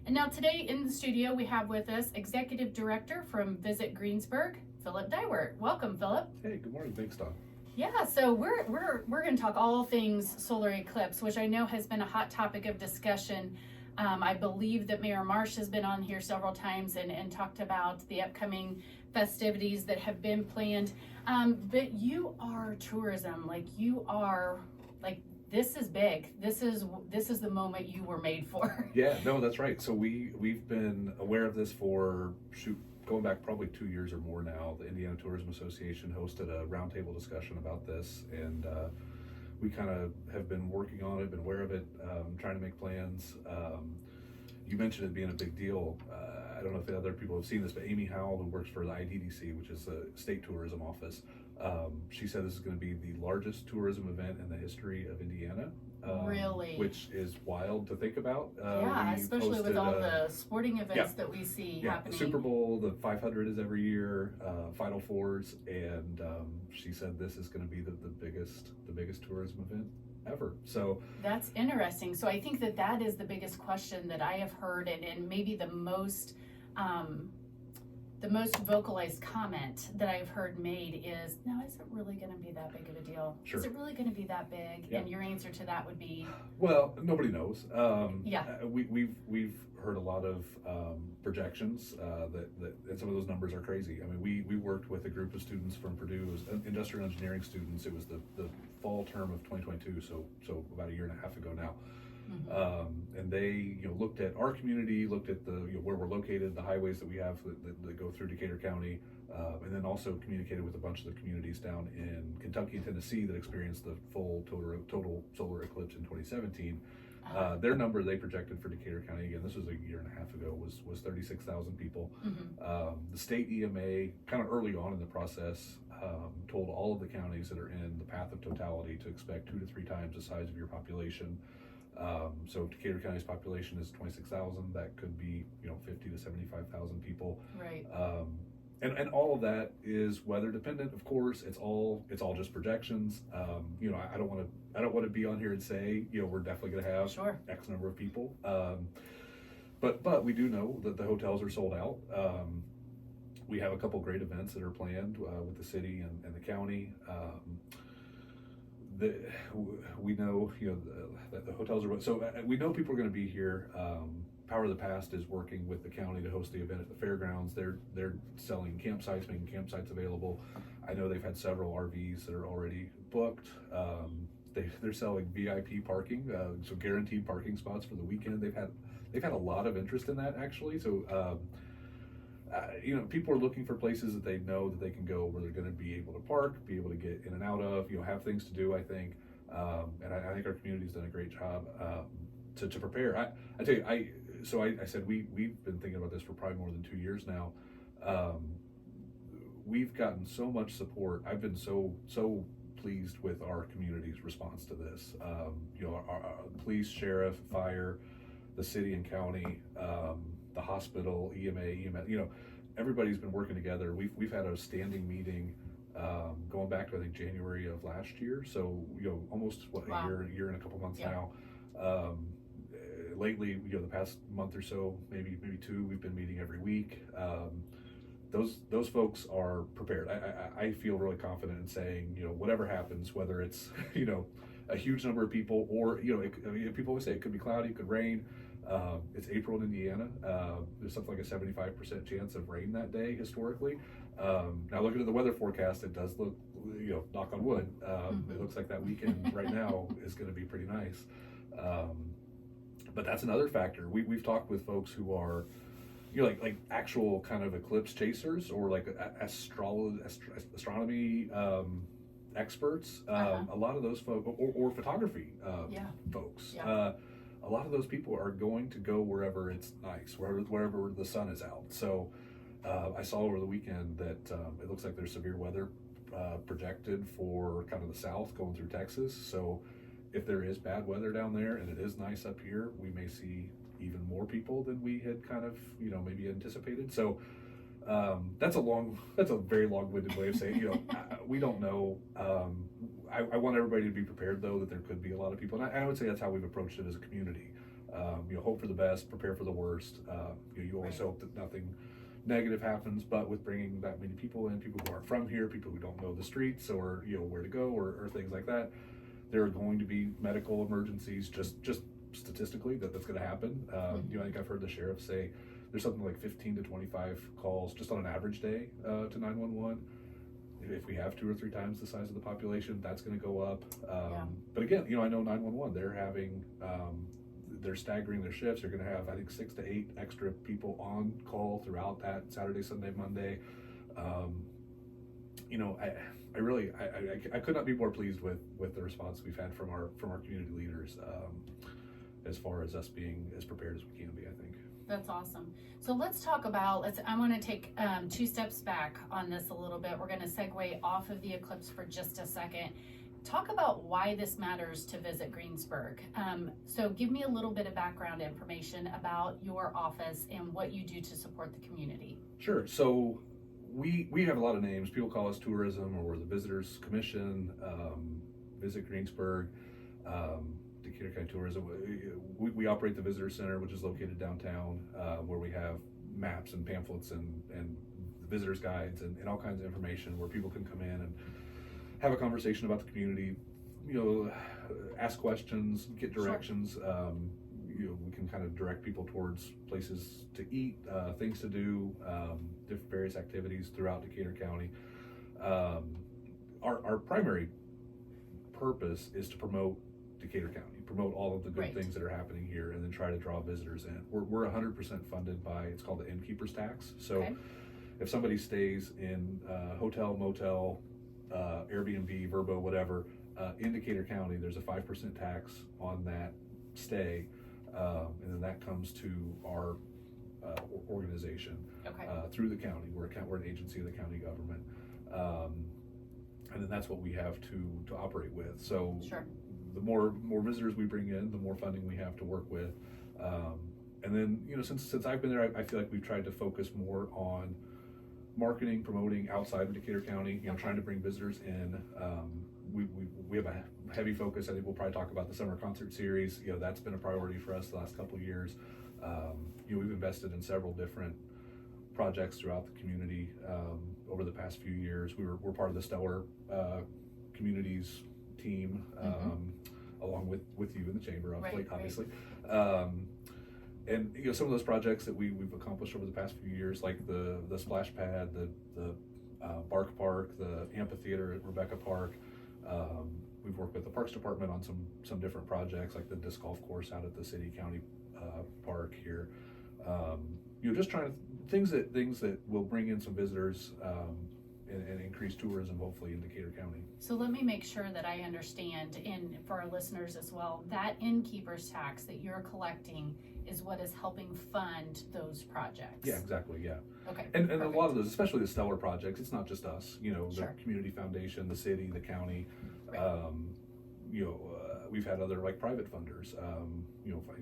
And now today in the studio we have with us Executive Director from Visit Greensburg, Philip Deiwert. Welcome, Philip. Hey, good morning. Thanks, Don. Yeah, so we're going to talk all things solar eclipse, which I know has been a hot topic of discussion. I believe that Mayor Marsh has been on here several times and talked about the upcoming festivities that have been planned. But you are tourism, this is big. This is the moment you were made for. Yeah, no, that's right. So we've been aware of this for going back probably 2 years or more now. The Indiana Tourism Association hosted a roundtable discussion about this, and we kind of have been working on it, been aware of it, trying to make plans. You mentioned it being a big deal. I don't know if the other people have seen this, but Amy Howell, who works for the IDDC, which is the state tourism office, she said this is going to be the largest tourism event in the history of Indiana. Really? Which is wild to think about. Yeah, especially with all the sporting events that we see happening. The Super Bowl, the 500 is every year, Final Fours, and she said this is going to be the biggest tourism event ever. So that's interesting. So I think that is the biggest question that I have heard, and maybe the most vocalized comment that I've heard made is, no, is it really going to be that big of a deal? Sure. Is it really going to be that big? Yeah. And your answer to that would be, well, nobody knows. Yeah. We've heard a lot of projections that and some of those numbers are crazy. I mean, we worked with a group of students from Purdue, industrial engineering students. It was the fall term of 2022, so about a year and a half ago now. Mm-hmm. And they looked at our community, looked at the where we're located, the highways that we have that go through Decatur County, and then also communicated with a bunch of the communities down in Kentucky and Tennessee that experienced the full total solar eclipse in 2017. Their number they projected for Decatur County, again, this was a year and a half ago, was 36,000 people. Mm-hmm. The state EMA, kind of early on in the process, told all of the counties that are in the path of totality to expect 2 to 3 times the size of your population. So if Decatur County's population is 26,000, that could be 50 to 75,000 people. Right. And all of that is weather dependent. Of course, it's all just projections. I don't want to be on here and say we're definitely going to have X number of people. But we do know that the hotels are sold out. We have a couple great events that are planned with the city and the county. We know that the hotels are so we know people are going to be here. Power of the Past is working with the county to host the event at the fairgrounds. They're selling campsites, making campsites available. I know they've had several RVs that are already booked. They're selling VIP parking, so guaranteed parking spots for the weekend. They've had a lot of interest in that, actually. So people are looking for places that they know that they can go where they're going to be able to park, be able to get in and out of, have things to do, I think. And I think our community's done a great job to prepare. I tell you, I said we've been thinking about this for probably more than 2 years now. We've gotten so much support. I've been so pleased with our community's response to this. Our police, sheriff, fire, the city and county, the hospital, EMS, everybody's been working together. We've had a standing meeting going back to I think January of last year. So almost a year and a couple months now. Lately, the past month or so, maybe 2, we've been meeting every week. Those folks are prepared. I feel really confident in saying, whatever happens, whether it's a huge number of people or people always say it could be cloudy, it could rain. It's April in Indiana. There's something like a 75% chance of rain that day historically. Now looking at the weather forecast, it does look, knock on wood, it looks like that weekend right now is going to be pretty nice. But that's another factor. We've talked with folks who are, like actual kind of eclipse chasers or like astronomy experts. A lot of those folks, or photography folks. Yeah. A lot of those people are going to go wherever it's nice, wherever the sun is out. So I saw over the weekend that it looks like there's severe weather projected for kind of the south going through Texas. So if there is bad weather down there and it is nice up here, we may see even more people than we had kind of maybe anticipated. So that's a very long-winded way of saying we don't know. I want everybody to be prepared though that there could be a lot of people, and I would say that's how we've approached it as a community. Hope for the best, prepare for the worst. You always hope that nothing negative happens, but with bringing that many people in, people who aren't from here, people who don't know the streets or where to go or things like that, there are going to be medical emergencies, just statistically that's going to happen. I think I've heard the sheriff say there's something like 15 to 25 calls just on an average day to 911. If we have 2 or 3 times the size of the population, that's going to go up. But again, I know 911, they're staggering their shifts. They're going to have, I think, 6 to 8 extra people on call throughout that Saturday, Sunday, Monday. I could not be more pleased with the response we've had from our community leaders, as far as us being as prepared as we can be, I think. That's awesome. So let's talk about, I want to take 2 steps back on this a little bit. We're going to segue off of the eclipse for just a second. Talk about why this matters to Visit Greensburg. So give me a little bit of background information about your office and what you do to support the community. Sure. So we have a lot of names. People call us tourism, or we're the Visitors Commission, Visit Greensburg, Decatur County Tourism. We operate the Visitor Center, which is located downtown, where we have maps and pamphlets and visitors guides and all kinds of information where people can come in and have a conversation about the community, ask questions, get directions. Sure. We can kind of direct people towards places to eat, things to do, different various activities throughout Decatur County. Our primary purpose is to promote Decatur County, promote all of the good things that are happening here, and then try to draw visitors in. We're 100% funded by, it's called the innkeeper's tax. So if somebody stays in hotel, motel, Airbnb, Vrbo, whatever, in Decatur County, there's a 5% tax on that stay, and then that comes to our organization through the county. We're an agency of the county government, and then that's what we have to operate with. So the more visitors we bring in, the more funding we have to work with, and then since I've been there, I feel like we've tried to focus more on marketing, promoting outside of Decatur County, trying to bring visitors in. We have a heavy focus. I think we'll probably talk about the summer concert series. That's been a priority for us the last couple of years. We've invested in several different projects throughout the community over the past few years. We're part of the Stellar Communities team, along with you in the chamber, obviously. And some of those projects that we've accomplished over the past few years, like the splash pad, the Bark Park, the amphitheater at Rebecca Park. We've worked with the Parks Department on some different projects, like the disc golf course out at the city county park here. Just trying to things that will bring in some visitors and increase tourism, hopefully, in Decatur County. So let me make sure that I understand, and for our listeners as well, that innkeeper's tax that you're collecting is what is helping fund those projects. Yeah, exactly. Yeah. Okay. And a lot of those, especially the Stellar projects, it's not just us. The community foundation, the city, the county. We've had other private funders.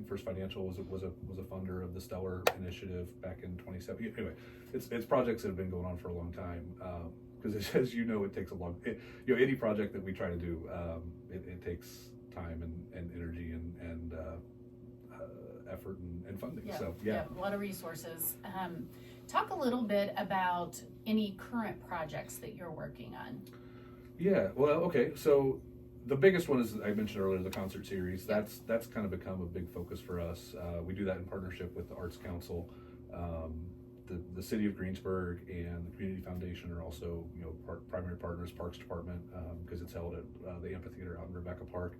First Financial was a funder of the Stellar initiative back in 2017. Anyway, it's projects that have been going on for a long time. Because as it takes a long. Any project that we try to do, it takes time and energy and effort and funding. A lot of resources. Talk a little bit about any current projects that you're working on. Yeah, well, okay, so the biggest one is, I mentioned earlier, the concert series. That's kind of become a big focus for us. We do that in partnership with the Arts Council. The city of Greensburg and the Community Foundation are also primary partners. Parks Department, because it's held at the amphitheater out in Rebecca Park.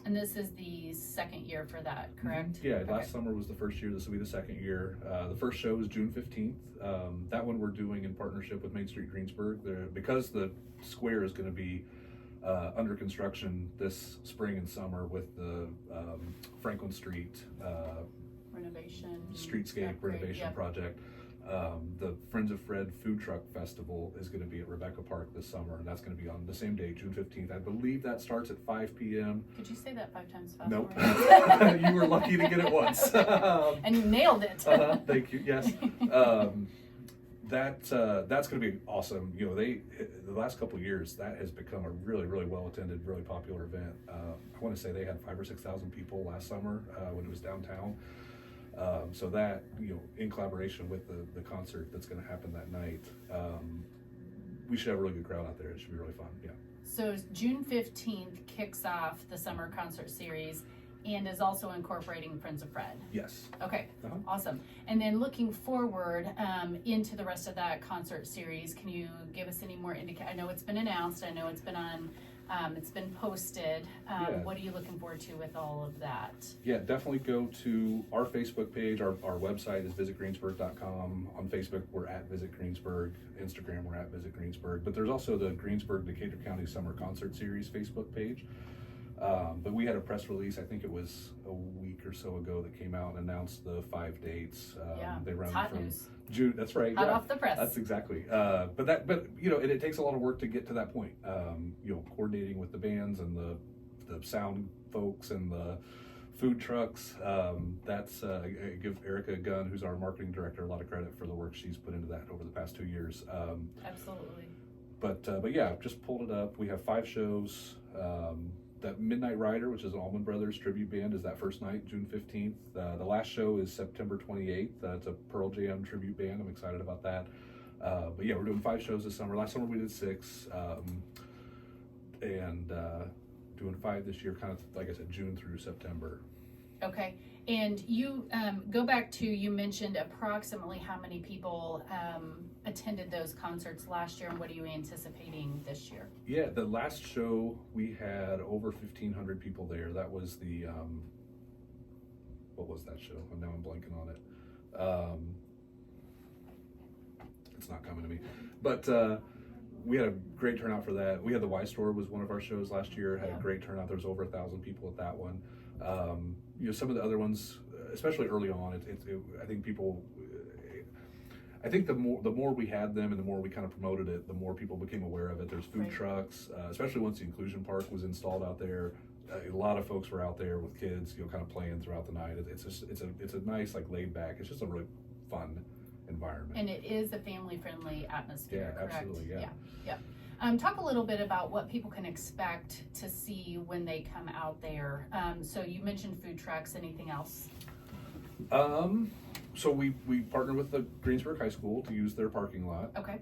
And this is the second year for that, correct? Yeah, last summer was the first year. This will be the second year. The first show is June 15th. That one we're doing in partnership with Main Street Greensburg. Because the square is going to be under construction this spring and summer with the Franklin Street streetscape renovation project. The Friends of Fred Food Truck Festival is going to be at Rebecca Park this summer, and that's going to be on the same day, June 15th. I believe that starts at 5 p.m. Could you say that 5 times fast? Nope. You were lucky to get it once. And you nailed it. Thank you. Yes. that's going to be awesome. You know, the last couple of years that has become a really, really well attended, really popular event. I want to say they had 5,000 or 6,000 people last summer when it was downtown. So that, you know, in collaboration with the concert that's going to happen that night, we should have a really good crowd out there. It should be really fun. Yeah. So June 15th kicks off the summer concert series and is also incorporating Friends of Fred. Yes. Okay, Uh-huh. awesome. And then looking forward into the rest of that concert series, can you give us any more I know it's been announced, I know it's been on, it's been posted. Yeah. What are you looking forward to with all of that? Yeah, definitely go to our Facebook page. Our website is visitgreensburg.com. On Facebook, we're at Visit Greensburg. Instagram, we're at Visit Greensburg. But there's also the Greensburg Decatur County Summer Concert Series Facebook page. But we had a press release, I think it was a week or so ago, that came out and announced the 5 dates. Yeah, they run it's hot from news. June. That's right. Hot yeah. off the press. That's exactly. But you know, it takes a lot of work to get to that point. You know, coordinating with the bands and the sound folks and the food trucks. That's I give Erica Gunn, who's our marketing director, a lot of credit for the work she's put into that over the past 2 years. Absolutely. But yeah, just pulled it up. We have 5 shows. That Midnight Rider, which is an Allman Brothers tribute band, is that first night, June 15th. The last show is September 28th. It's a Pearl Jam tribute band. I'm excited about that. But yeah, we're doing 5 shows this summer. Last summer we did 6, and doing 5 this year, kind of like I said, June through September. Okay, and you go back to, you mentioned approximately how many people attended those concerts last year, and what are you anticipating this year? Yeah, the last show we had over 1,500 people there. That was the what was that show? Now I'm blanking on it. It's not coming to me, but we had a great turnout for that. We had the Y Store was one of our shows last year. Had a great turnout. There was over 1,000 people at that one. You know, some of the other ones, especially early on, I think people. I think the more we had them and the more we kind of promoted it, the more people became aware of it. There's food trucks, especially once the inclusion park was installed out there. A lot of folks were out there with kids, you know, kind of playing throughout the night. It's a nice, like, laid back. It's just a really fun environment. And it is a family friendly atmosphere. Yeah, correct? absolutely. Yeah. Talk a little bit about what people can expect to see when they come out there. So you mentioned food trucks. Anything else? So we partner with the Greensburg High School to use their parking lot. Okay.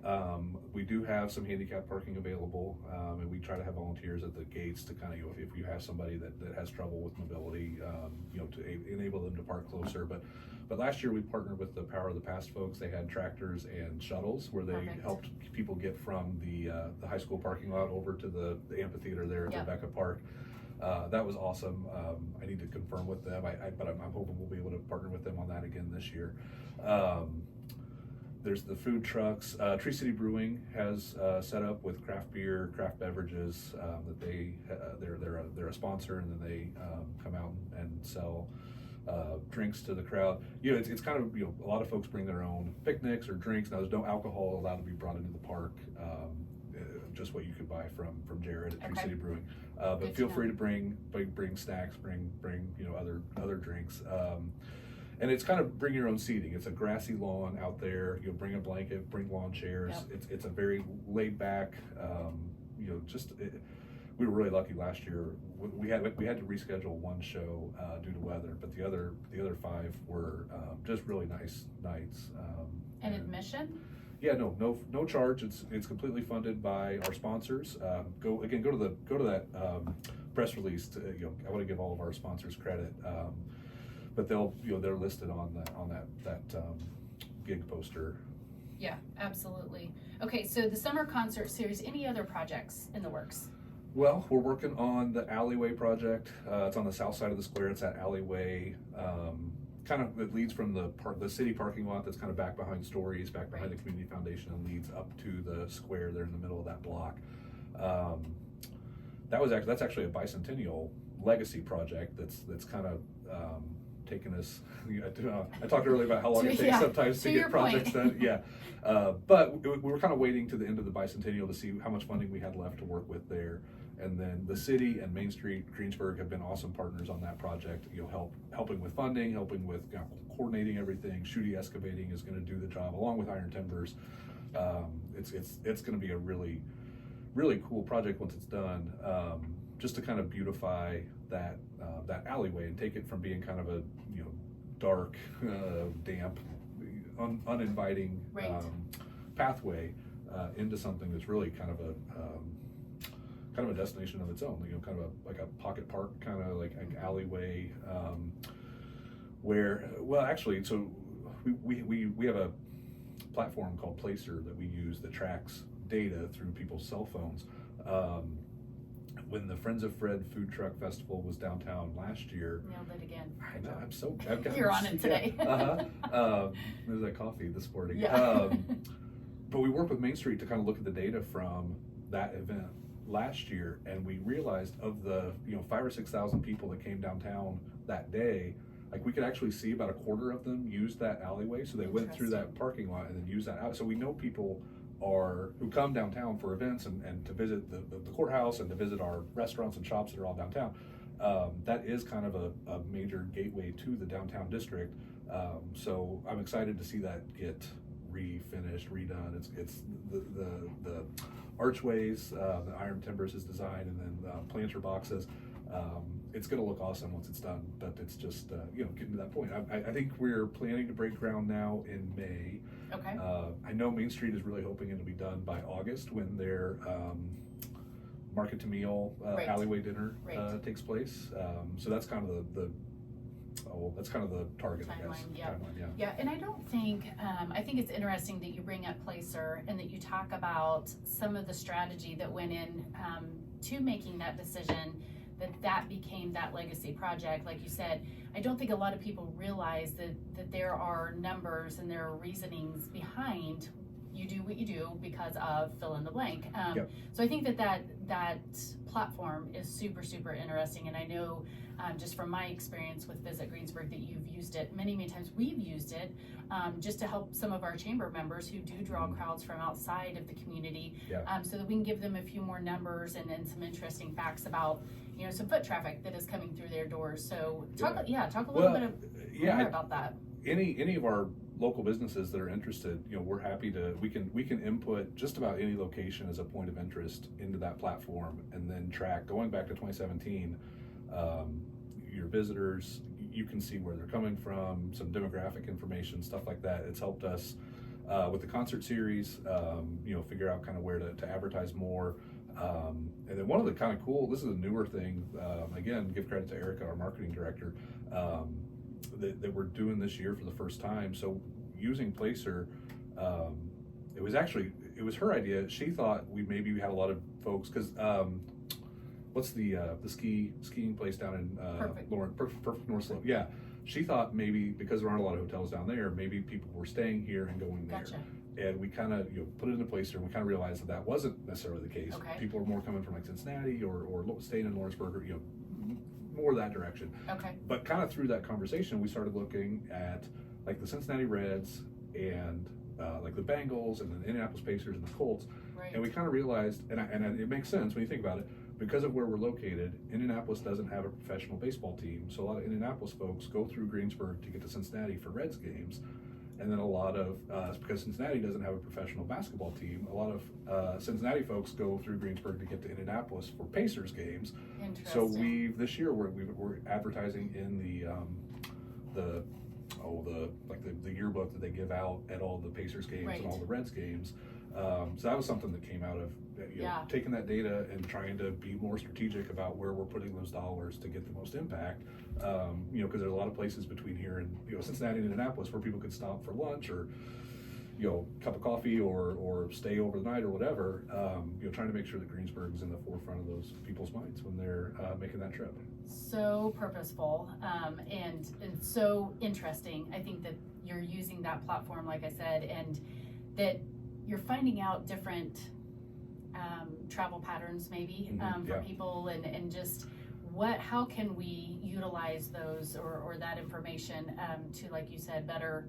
We do have some handicap parking available, and we try to have volunteers at the gates to kind of, you know, if you have somebody that has trouble with mobility, you know, to enable them to park closer. But last year we partnered with the Power of the Past folks. They had tractors and shuttles where they helped people get from the high school parking lot over to the amphitheater there at Rebecca Park. That was awesome. I need to confirm with them, but I'm hoping we'll be able to partner with them on that again this year. There's the food trucks. Tree City Brewing has set up with craft beer, craft beverages that they're a sponsor, and then they come out and sell drinks to the crowd. You know, it's kind of, you know, a lot of folks bring their own picnics or drinks. Now there's no alcohol allowed to be brought into the park. Just what you could buy from Jared at Tree City Brewing. But feel free to bring snacks, bring you know, other drinks. And it's kind of bring your own seating. It's a grassy lawn out there. You'll bring a blanket, bring lawn chairs. It's a very laid back. You know, we were really lucky last year. We had to reschedule one show due to weather, but the other 5 were just really nice nights. And admission? Yeah, no charge. It's completely funded by our sponsors. Go to that press release. You know, I want to give all of our sponsors credit, but they're listed on that gig poster. Yeah, absolutely. Okay, so the summer concert series. Any other projects in the works? Well, we're working on the alleyway project. It's on the south side of the square. It's that alleyway. Kind of, it leads from the city parking lot that's kind of back behind Stories, back behind the community foundation, and leads up to the square there in the middle of that block. That's actually a bicentennial legacy project that's kind of taken us. I talked earlier about how long it takes sometimes to get projects done. Yeah, but we were kind of waiting to the end of the bicentennial to see how much funding we had left to work with there. And then the city and Main Street, Greensburg have been awesome partners on that project, helping with funding, helping with coordinating everything. Shooty Excavating is gonna do the job along with Iron Timbers. It's gonna be a really, really cool project once it's done, just to kind of beautify that alleyway and take it from being kind of a, dark, damp, uninviting Right. pathway into something that's really kind of a destination of its own. Kind of like a pocket park, kind of like an alleyway, where, well, actually, so we have a platform called Placer that we use that tracks data through people's cell phones. When the Friends of Fred Food Truck Festival was downtown last year. Nailed it again. I know, I'm so, I've got You're on it today. There's that coffee this morning. Yeah. But we worked with Main Street to kind of look at the data from that event last year, and we realized of the 5,000 or 6,000 people that came downtown that day, like we could actually see about a quarter of them use that alleyway. So they went through that parking lot and then used that out. So we know people who come downtown for events and to visit the courthouse and to visit our restaurants and shops that are all downtown. That is kind of a major gateway to the downtown district. So I'm excited to see that get refinished, redone. It's the archways, the Iron Timbers is designed, and then planter boxes. It's going to look awesome once it's done, but it's just getting to that point. I think we're planning to break ground now in May. Okay. I know Main Street is really hoping it'll be done by August when their market to meal Right. alleyway dinner Right. takes place. So that's kind of the target, I guess. Timeline, yeah. Timeline, yeah. Yeah, and I don't think, I think it's interesting that you bring up Placer and that you talk about some of the strategy that went in to making that decision, that became that legacy project. Like you said, I don't think a lot of people realize that there are numbers and there are reasonings behind you do what you do because of fill in the blank. Yep. So I think that platform is super, super interesting. And I know just from my experience with Visit Greensburg that you've used it many, many times. We've used it just to help some of our chamber members who do draw crowds from outside of the community, Yeah. so that we can give them a few more numbers and some interesting facts about some foot traffic that is coming through their doors. So talk a little bit more about that. Any of our local businesses that are interested, we're happy to, we can input just about any location as a point of interest into that platform, and then track, going back to 2017, your visitors, you can see where they're coming from, some demographic information, stuff like that. It's helped us with the concert series, figure out kind of where to advertise more. And then one of the kind of cool, this is a newer thing, again, give credit to Erica, our marketing director, that we're doing this year for the first time. So using Placer, it was her idea. She thought we had a lot of folks, because what's the skiing place down in Perfect North Slope? Yeah, she thought maybe because there aren't a lot of hotels down there, maybe people were staying here and going there. Gotcha. And we kind of put it into Placer, and we kind of realized that wasn't necessarily the case. Okay. People are more coming from like Cincinnati or staying in Lawrenceburg, or more that direction. Okay. But kind of through that conversation, we started looking at like the Cincinnati Reds and like the Bengals and the Indianapolis Pacers and the Colts. Right. And we kind of realized, and it makes sense when you think about it, because of where we're located, Indianapolis doesn't have a professional baseball team. So a lot of Indianapolis folks go through Greensburg to get to Cincinnati for Reds games. And then a lot of, because Cincinnati doesn't have a professional basketball team, a lot of Cincinnati folks go through Greensburg to get to Indianapolis for Pacers games. So this year we're advertising in the yearbook that they give out at all the Pacers games Right. and all the Reds games. So that was something that came out of taking that data and trying to be more strategic about where we're putting those dollars to get the most impact. Because there's a lot of places between here and Cincinnati and Indianapolis where people could stop for lunch or cup of coffee or stay over the night or whatever. Trying to make sure that Greensburg is in the forefront of those people's minds when they're making that trip. So purposeful and so interesting. I think that you're using that platform, like I said, and that you're finding out different travel patterns maybe for people, and just how can we utilize those or that information to, like you said, better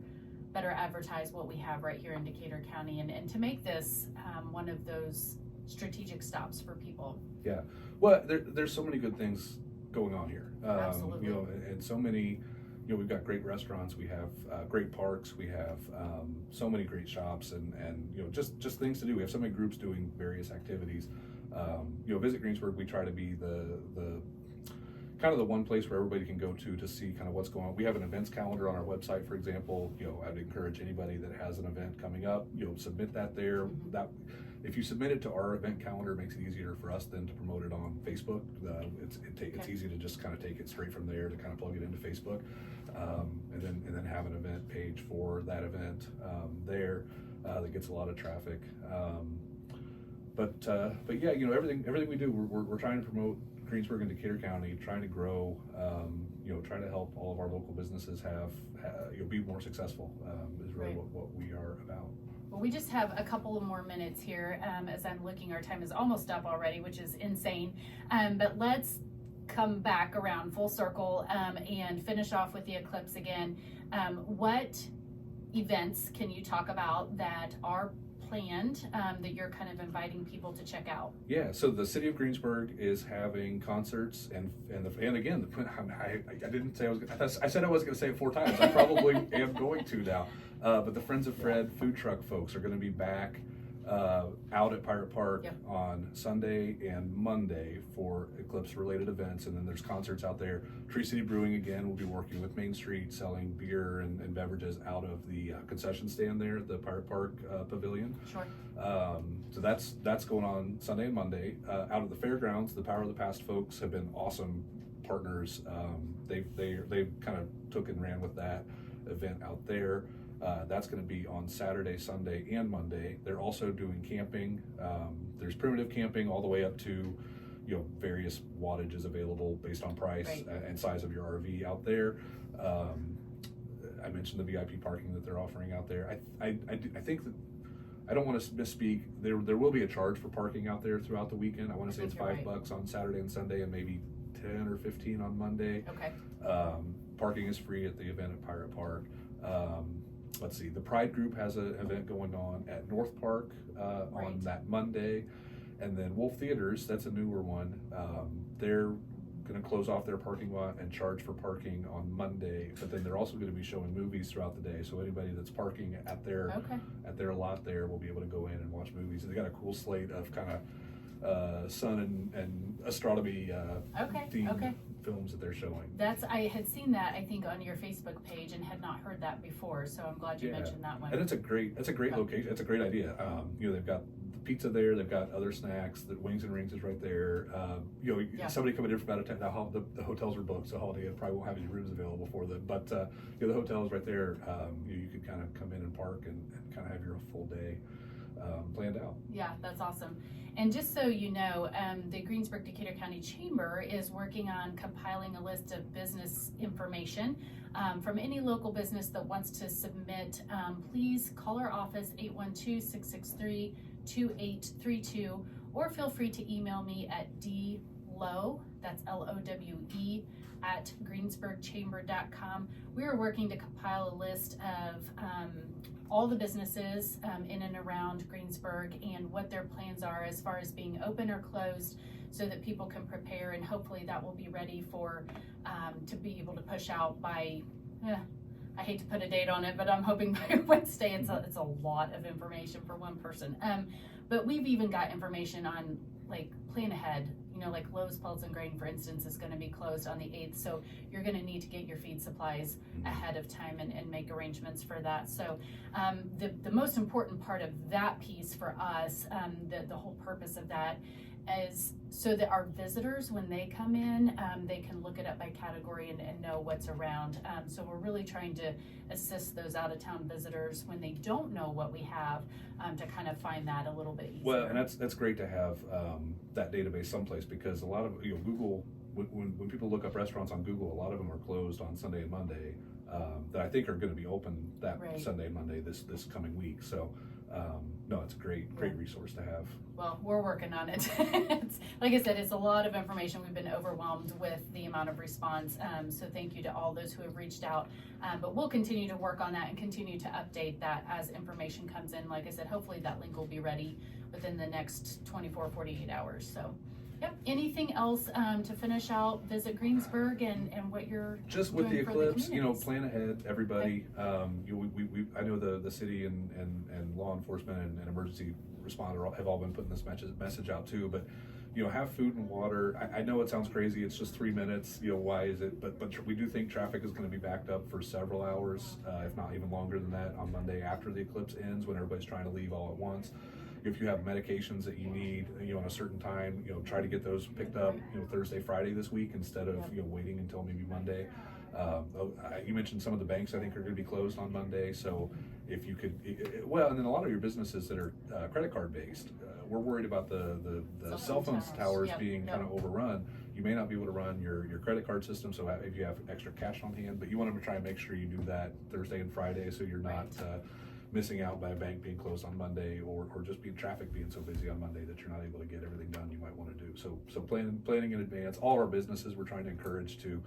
advertise what we have right here in Decatur County, and to make this one of those strategic stops for people. Yeah. Well, there's so many good things going on here. Absolutely. You know, and so many, you know, we've got great restaurants, we have great parks, we have so many great shops, and you know, just things to do. We have so many groups doing various activities. You know, Visit Greensburg, we try to be the kind of the one place where everybody can go to see kind of what's going on. We have an events calendar on our website, for example. You know, I'd encourage anybody that has an event coming up, you know, submit that there. That if you submit it to our event calendar, it makes it easier for us then to promote it on Facebook. It's easy to just kind of take it straight from there to kind of plug it into Facebook, and then have an event page for that event there that gets a lot of traffic. But yeah, you know, everything we do, we're trying to promote Greensburg and Decatur County, trying to grow, you know, trying to help all of our local businesses you know, be more successful, is really what we are about. Well, we just have a couple of more minutes here. As I'm looking, our time is almost up already, which is insane. But let's come back around full circle and finish off with the eclipse again. What events can you talk about that are planned that you're kind of inviting people to check out? Yeah, so the city of Greensburg is having concerts and again, I didn't say I said I was going to say it 4 times. I probably am going to now. But the Friends of Fred food truck folks are going to be back out at Pirate Park on Sunday and Monday for eclipse related events, and then there's concerts out there. Tree City Brewing again will be working with Main Street, selling beer and beverages out of the concession stand there at the Pirate Park Pavilion. Sure. So that's going on Sunday and Monday. Out of the fairgrounds, the Power of the Past folks have been awesome partners. They've kind of took and ran with that event out there. That's going to be on Saturday, Sunday, and Monday. They're also doing camping. There's primitive camping all the way up to, you know, various wattages available based on price and size of your RV out there. I mentioned the VIP parking that they're offering out there. I think that I don't want to misspeak. There will be a charge for parking out there throughout the weekend. I want to say it's $5 on Saturday and Sunday, and maybe 10 or 15 on Monday. Okay. Parking is free at the event at Pirate Park. Let's see, the Pride Group has an event going on at North Park on that Monday. And then Wolf Theaters, that's a newer one. They're going to close off their parking lot and charge for parking on Monday. But then they're also going to be showing movies throughout the day. So anybody that's parking at their lot there will be able to go in and watch movies. They got a cool slate of kind of sun and astronomy themed films that they're showing. I had seen that, I think, on your Facebook page and had not heard that before, so I'm glad you mentioned that one. And it's a great location. It's a great idea. You know, they've got the pizza there, they've got other snacks. The Wings and Rings is right there. You know, somebody coming in from out of town. Now the hotels are booked, so Holiday Inn probably won't have any rooms available for them. But you know, the hotel is right there. You could kind of come in and park and kind of have your full day planned out. Yeah, that's awesome. And just so you know, the Greensburg Decatur County Chamber is working on compiling a list of business information from any local business that wants to submit. Please call our office 812-663-2832, or feel free to email me at dlowe, that's LOWE, at greensburgchamber.com. We are working to compile a list of all the businesses in and around Greensburg and what their plans are as far as being open or closed, so that people can prepare, and hopefully that will be ready for to be able to push out by I hate to put a date on it, but I'm hoping by Wednesday. It's a lot of information for one person, but we've even got information on, like, plan ahead. You know, like Lowe's Pulse and Grain, for instance, is going to be closed on the 8th, so you're going to need to get your feed supplies ahead of time and make arrangements for that. So the most important part of that piece for us, the whole purpose of that, is so that our visitors, when they come in, they can look it up by category and know what's around. So we're really trying to assist those out-of-town visitors when they don't know what we have, to kind of find that a little bit easier. Well, and that's great to have that database someplace, because a lot of, you know, Google, when people look up restaurants on Google, a lot of them are closed on Sunday and Monday that I think are going to be open that Sunday and Monday this coming week. So no, it's a great resource to have. Well, we're working on it. It's, like I said, it's a lot of information. We've been overwhelmed with the amount of response. So thank you to all those who have reached out. But we'll continue to work on that and continue to update that as information comes in. Like I said, hopefully that link will be ready within the next 24, 48 hours. So Yep. Anything else to finish out Visit Greensburg and what you're just with the doing for eclipse, communities? plan ahead, everybody. I know the city and law enforcement and emergency responder have all been putting this message out too, but have food and water. I know it sounds crazy, it's just 3 minutes, why is it, but we do think traffic is going to be backed up for several hours, if not even longer than that, on Monday after the eclipse ends, when everybody's trying to leave all at once. If you have medications that you need, on a certain time, try to get those picked up, Thursday, Friday this week, instead of, waiting until maybe Monday. You mentioned some of the banks I think are going to be closed on Monday, so if you could, and then a lot of your businesses that are credit card based, we're worried about the cell phone towers being kind of overrun. You may not be able to run your credit card system, so if you have extra cash on hand, but you want to try and make sure you do that Thursday and Friday, so you're not missing out by a bank being closed on Monday, or just traffic being so busy on Monday that you're not able to get everything done you might want to do. So planning in advance. All our businesses we're trying to encourage to,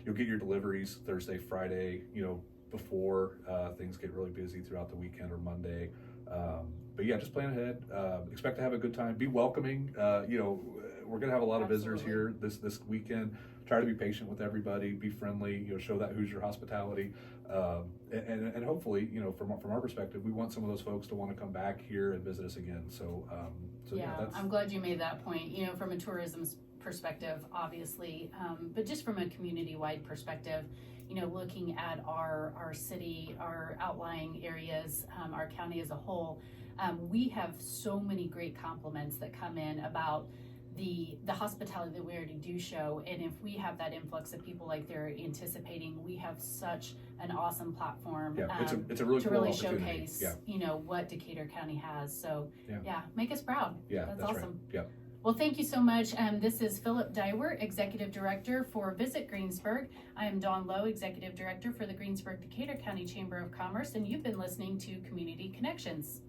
you'll get your deliveries Thursday, Friday, before things get really busy throughout the weekend or Monday. But yeah, just plan ahead. Expect to have a good time. Be welcoming. We're gonna have a lot of visitors here this weekend. Try to be patient with everybody. Be friendly. Show that Hoosier hospitality. And hopefully, from our perspective, we want some of those folks to want to come back here and visit us again. So I'm glad you made that point. From a tourism perspective, obviously, but just from a community-wide perspective, looking at our city, our outlying areas, our county as a whole, we have so many great compliments that come in about the hospitality that we already do show, and if we have that influx of people like they're anticipating, we have such an awesome platform it's a really to cool really opportunity. showcase what Decatur County has. So make us proud. That's awesome. Right. Well, thank you so much. This is Philip Deiwert, Executive Director for Visit Greensburg. I am Dawn Lowe, Executive Director for the Greensburg Decatur County Chamber of Commerce, and you've been listening to Community Connections.